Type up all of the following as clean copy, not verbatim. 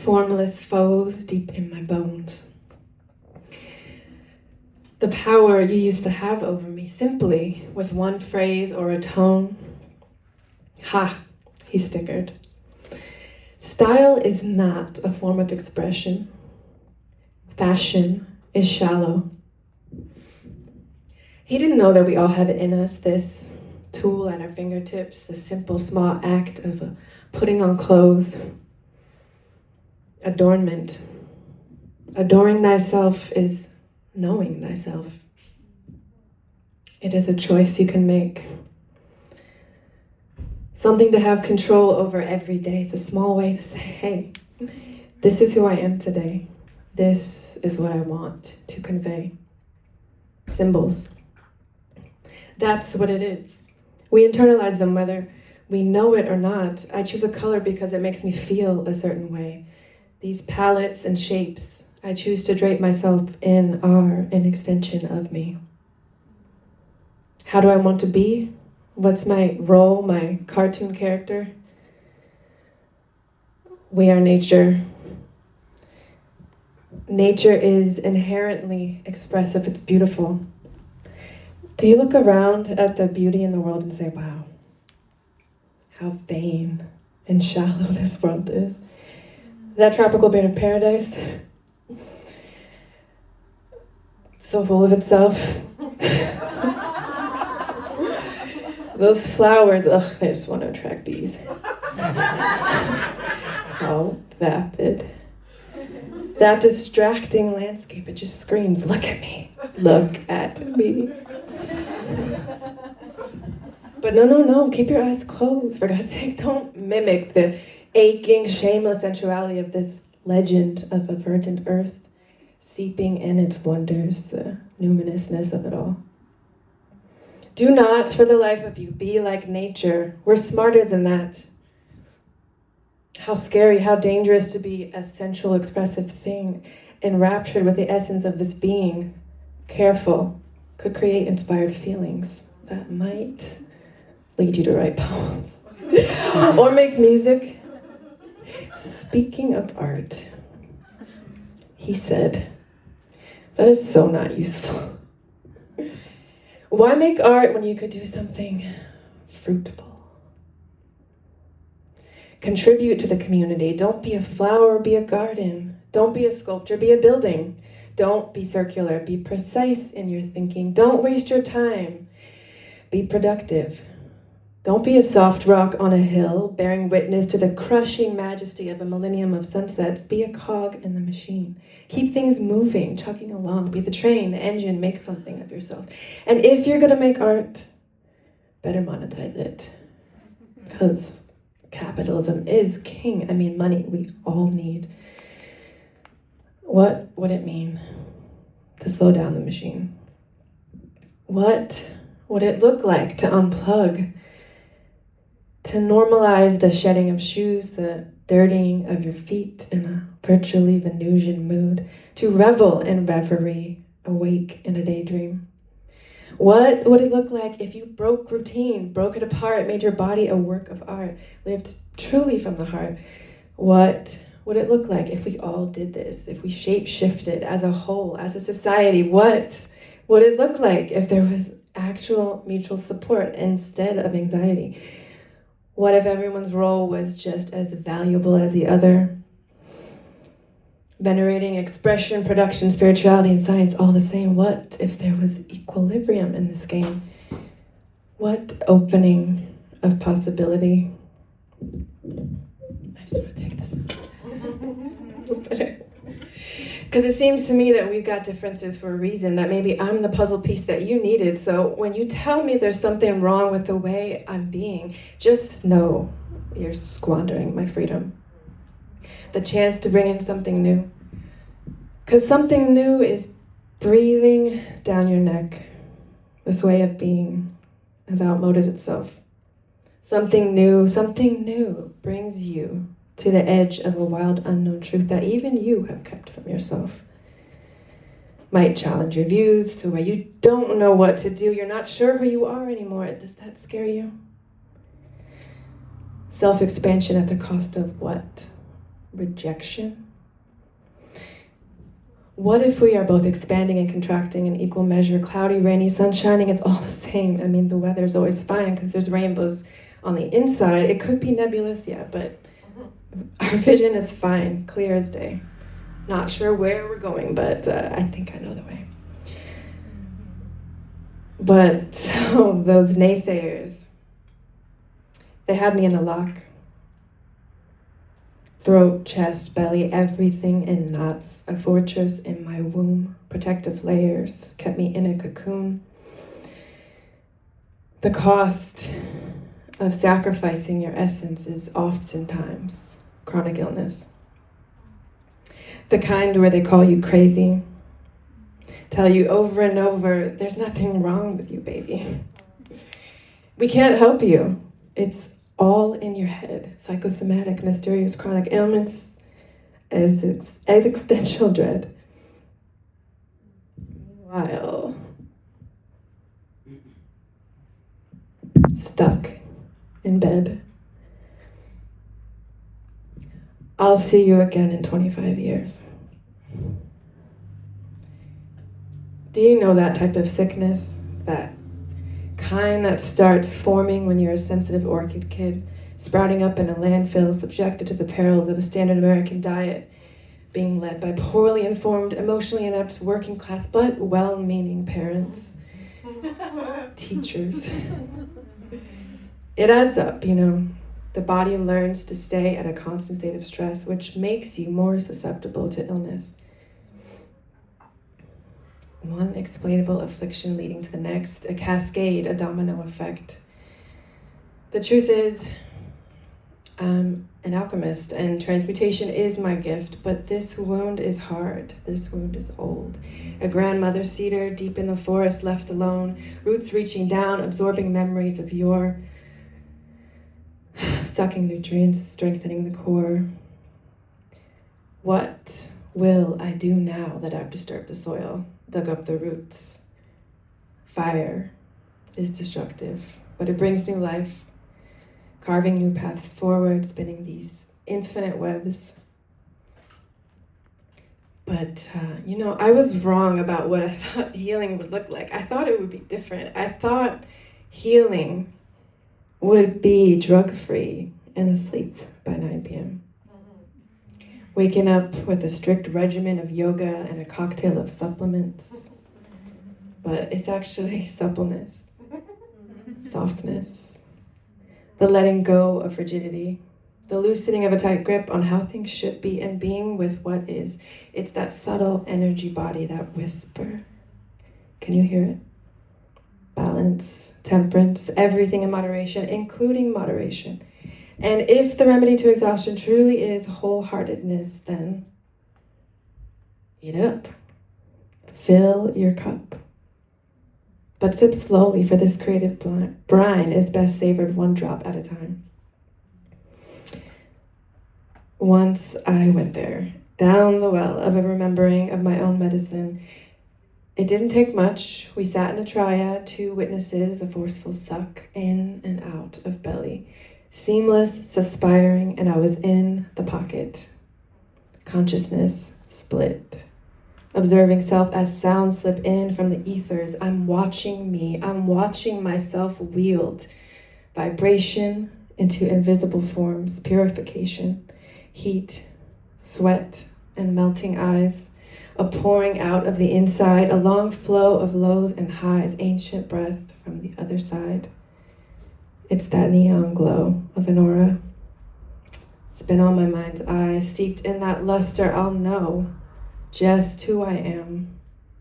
Formless foes deep in my bones. The power you used to have over me simply with one phrase or a tone. Ha, he stickered. Style is not a form of expression. Fashion is shallow. He didn't know that we all have it in us, this tool at our fingertips, the simple small act of putting on clothes. Adornment. Adoring thyself is knowing thyself. It is a choice you can make. Something to have control over every day. It's a small way to say, hey, this is who I am today. This is what I want to convey. Symbols. That's what it is. We internalize them whether we know it or not. I choose a color because it makes me feel a certain way. These palettes and shapes, I choose to drape myself in, are an extension of me. How do I want to be? What's my role, my cartoon character? We are nature. Nature is inherently expressive. It's beautiful. Do you look around at the beauty in the world and say, wow, how vain and shallow this world is? That tropical bird of paradise, so full of itself. Those flowers, ugh, they just want to attract bees. How vapid. That distracting landscape, it just screams, look at me, look at me. But no, keep your eyes closed. For God's sake, don't mimic the aching, shameless sensuality of this legend of a verdant earth, seeping in its wonders, the luminousness of it all. Do not, for the life of you, be like nature. We're smarter than that. How scary, how dangerous to be a sensual, expressive thing, enraptured with the essence of this being. Careful, could create inspired feelings that might lead you to write poems or make music. Speaking of art, he said, that is so not useful. Why make art when you could do something fruitful? Contribute to the community. Don't be a flower, be a garden. Don't be a sculpture, be a building. Don't be circular, be precise in your thinking. Don't waste your time. Be productive. Don't be a soft rock on a hill, bearing witness to the crushing majesty of a millennium of sunsets. Be a cog in the machine. Keep things moving, chugging along. Be the train, the engine, make something of yourself. And if you're gonna make art, better monetize it. Because capitalism is king. I mean, money we all need. What would it mean to slow down the machine? What would it look like to unplug? To normalize the shedding of shoes, the dirtying of your feet in a virtually Venusian mood, to revel in reverie, awake in a daydream. What would it look like if you broke routine, broke it apart, made your body a work of art, lived truly from the heart? What would it look like if we all did this, if we shape-shifted as a whole, as a society? What would it look like if there was actual mutual support instead of anxiety? What if everyone's role was just as valuable as the other? Venerating expression, production, spirituality, and science all the same. What if there was equilibrium in this game? What opening of possibility? I just want to take this. It's better. Because it seems to me that we've got differences for a reason, that maybe I'm the puzzle piece that you needed. So when you tell me there's something wrong with the way I'm being, just know you're squandering my freedom. The chance to bring in something new. Because something new is breathing down your neck. This way of being has outmoded itself. Something new brings you to the edge of a wild unknown truth that even you have kept from yourself. Might challenge your views to where you don't know what to do. You're not sure who you are anymore. Does that scare you? Self-expansion at the cost of what? rejection? What if we are both expanding and contracting in equal measure, cloudy, rainy, sun shining, it's all the same. I mean, the weather's always fine because there's rainbows on the inside. It could be nebulous, yeah, but our vision is fine, clear as day. Not sure where we're going, but I think I know the way. But so those naysayers, they had me in a lock. Throat, chest, belly, everything in knots. A fortress in my womb. Protective layers kept me in a cocoon. The cost of sacrificing your essence is oftentimes chronic illness. The kind where they call you crazy, tell you over and over, there's nothing wrong with you, baby. We can't help you. It's all in your head. Psychosomatic, mysterious, chronic ailments as existential dread. Meanwhile, stuck in bed. I'll see you again in 25 years. Do you know that type of sickness? That kind that starts forming when you're a sensitive orchid kid, sprouting up in a landfill, subjected to the perils of a standard American diet, being led by poorly informed, emotionally inept, working class, but well-meaning parents, teachers. It adds up, you know. The body learns to stay at a constant state of stress, which makes you more susceptible to illness. One explainable affliction leading to the next, a cascade, a domino effect. The truth is, I'm an alchemist and transmutation is my gift, but this wound is hard. This wound is old. A grandmother cedar deep in the forest, left alone, roots reaching down, absorbing memories of yore, sucking nutrients, strengthening the core. What will I do now that I've disturbed the soil, dug up the roots? Fire is destructive, but it brings new life, carving new paths forward, spinning these infinite webs. But, I was wrong about what I thought healing would look like. I thought it would be different. I thought healing would be drug-free and asleep by 9 p.m. Waking up with a strict regimen of yoga and a cocktail of supplements. But it's actually suppleness, softness, the letting go of rigidity, the loosening of a tight grip on how things should be and being with what is. It's that subtle energy body, that whisper. Can you hear it? Balance, temperance, everything in moderation, including moderation. And if the remedy to exhaustion truly is wholeheartedness, then eat it up. Fill your cup. But sip slowly, for this creative brine is best savored one drop at a time. Once I went there, down the well of a remembering of my own medicine. It didn't take much. We sat in a triad, 2 witnesses, a forceful suck in and out of belly. Seamless, suspiring, and I was in the pocket. Consciousness split. Observing self as sound slip in from the ethers. I'm watching me. I'm watching myself wield vibration into invisible forms, purification, heat, sweat, and melting eyes. A pouring out of the inside, a long flow of lows and highs, ancient breath from the other side. It's that neon glow of an aura. It's been on my mind's eye, steeped in that luster. I'll know just who I am,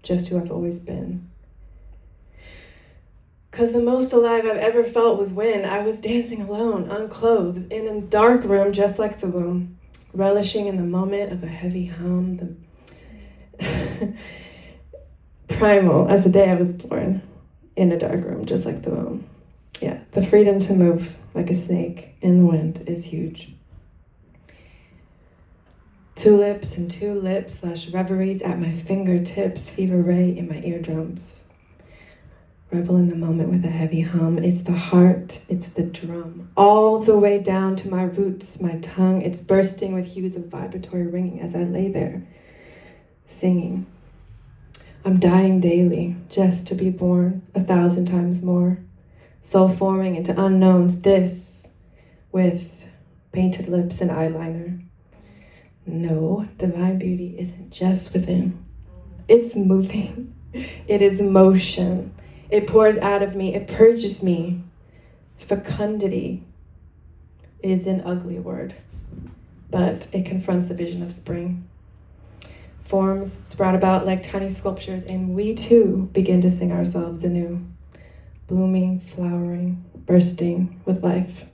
just who I've always been. 'Cause the most alive I've ever felt was when I was dancing alone, unclothed, in a dark room just like the womb, relishing in the moment of a heavy hum, the primal as the day I was born, in a dark room just like the womb. Yeah, the freedom to move like a snake in the wind is huge. Tulips and tulips / reveries at my fingertips, fever ray in my eardrums. Revel in the moment with a heavy hum. It's the heart, it's the drum. All the way down to my roots, my tongue. It's bursting with hues of vibratory ringing as I lay there, singing. I'm dying daily, just to be born 1,000 times more. Soul forming into unknowns, this with painted lips and eyeliner. No, divine beauty isn't just within. It's moving. It is motion. It pours out of me. It purges me. Fecundity is an ugly word, but it confronts the vision of spring. Forms sprout about like tiny sculptures, and we too begin to sing ourselves anew, blooming, flowering, bursting with life.